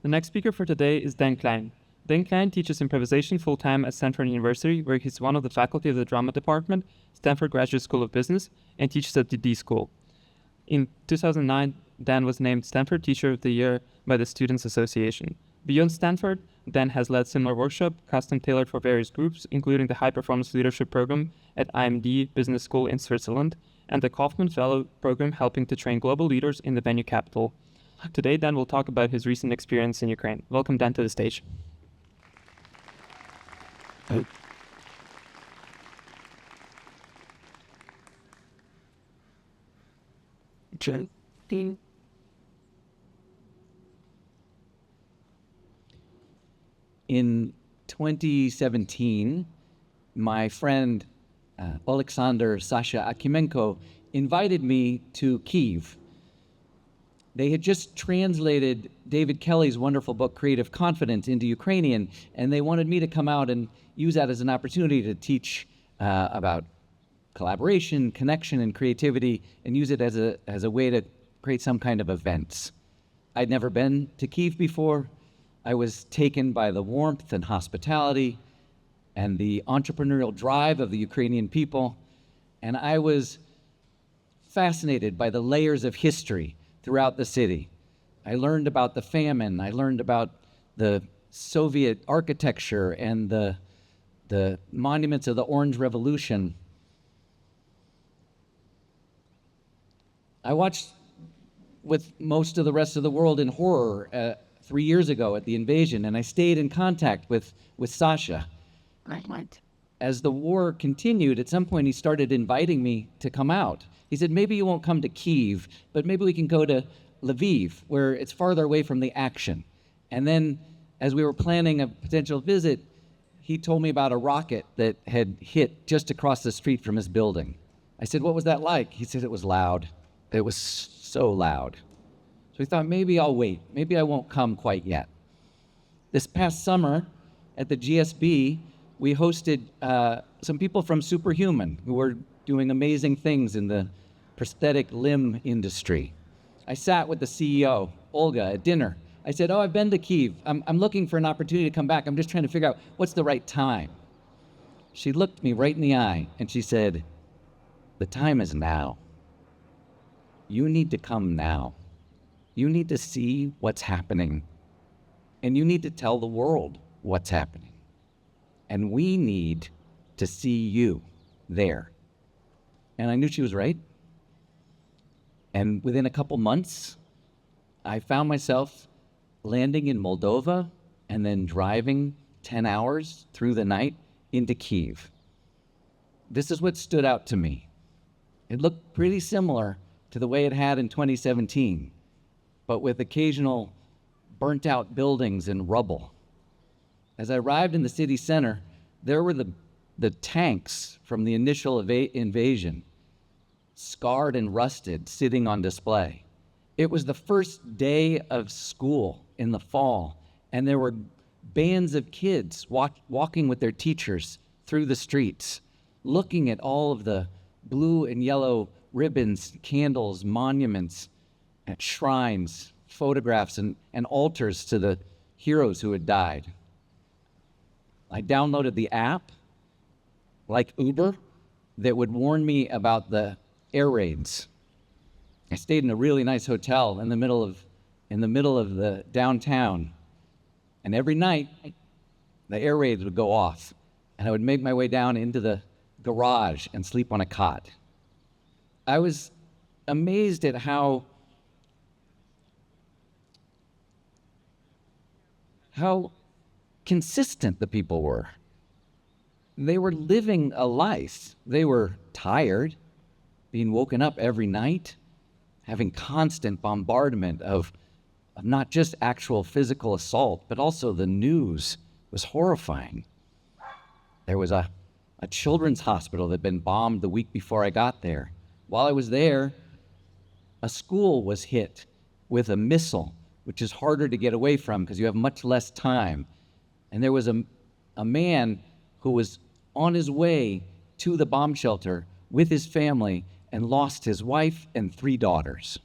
The next speaker for today is Dan Klein. Dan Klein teaches improvisation full-time at Stanford University, where he's one of the faculty of the drama department, Stanford Graduate School of Business, and teaches at the D School. In 2009, Dan was named Stanford Teacher of the Year by the Students Association. Beyond Stanford, Dan has led similar workshops, custom-tailored for various groups, including the High Performance Leadership Program at IMD Business School in Switzerland, and the Kaufman Fellow Program helping to train global leaders in the venue capital. Today, Dan will talk about his recent experience in Ukraine. Welcome, Dan, to the stage. In 2017, my friend Alexander Sasha Akimenko invited me to Kyiv. They had just translated David Kelly's wonderful book, Creative Confidence, into Ukrainian, and they wanted me to come out and use that as an opportunity to teach about collaboration, connection, and creativity, and use it as a way to create some kind of events. I'd never been to Kyiv before. I was taken by the warmth and hospitality and the entrepreneurial drive of the Ukrainian people, and I was fascinated by the layers of history throughout the city. I learned about the famine, I learned about the Soviet architecture and the monuments of the Orange Revolution. I watched with most of the rest of the world in horror 3 years ago at the invasion, and I stayed in contact with Sasha. As the war continued, at some point he started inviting me to come out. He said, maybe you won't come to Kyiv, but maybe we can go to Lviv, where it's farther away from the action. And then, as we were planning a potential visit, he told me about a rocket that had hit just across the street from his building. I said, what was that like? He said it was loud. It was so loud. So he thought, maybe I'll wait. Maybe I won't come quite yet. This past summer at the GSB, we hosted some people from Superhuman who were doing amazing things in the prosthetic limb industry. I sat with the CEO, Olga, at dinner. I said, I've been to Kyiv. I'm looking for an opportunity to come back. I'm just trying to figure out what's the right time. She looked me right in the eye and she said, the time is now. You need to come now. You need to see what's happening. And you need to tell the world what's happening. And we need to see you there. And I knew she was right. And within a couple months, I found myself landing in Moldova and then driving 10 hours through the night into Kyiv. This is what stood out to me. It looked pretty similar to the way it had in 2017, but with occasional burnt out buildings and rubble. As I arrived in the city center, there were the tanks from the initial invasion, scarred and rusted, sitting on display. It was the first day of school in the fall, and there were bands of kids walking with their teachers through the streets, looking at all of the blue and yellow ribbons, candles, monuments, at shrines, photographs, and altars to the heroes who had died. I downloaded the app, like Uber, that would warn me about the air raids. I stayed in a really nice hotel in the middle of the downtown, and every night the air raids would go off, and I would make my way down into the garage and sleep on a cot. I was amazed at how consistent the people were. They were living a life. They were tired, being woken up every night, having constant bombardment of not just actual physical assault, but also the news was horrifying. There was a children's hospital that had been bombed the week before I got there. While I was there, a school was hit with a missile, which is harder to get away from because you have much less time. And there was a man who was on his way to the bomb shelter with his family and lost his wife and 3 daughters.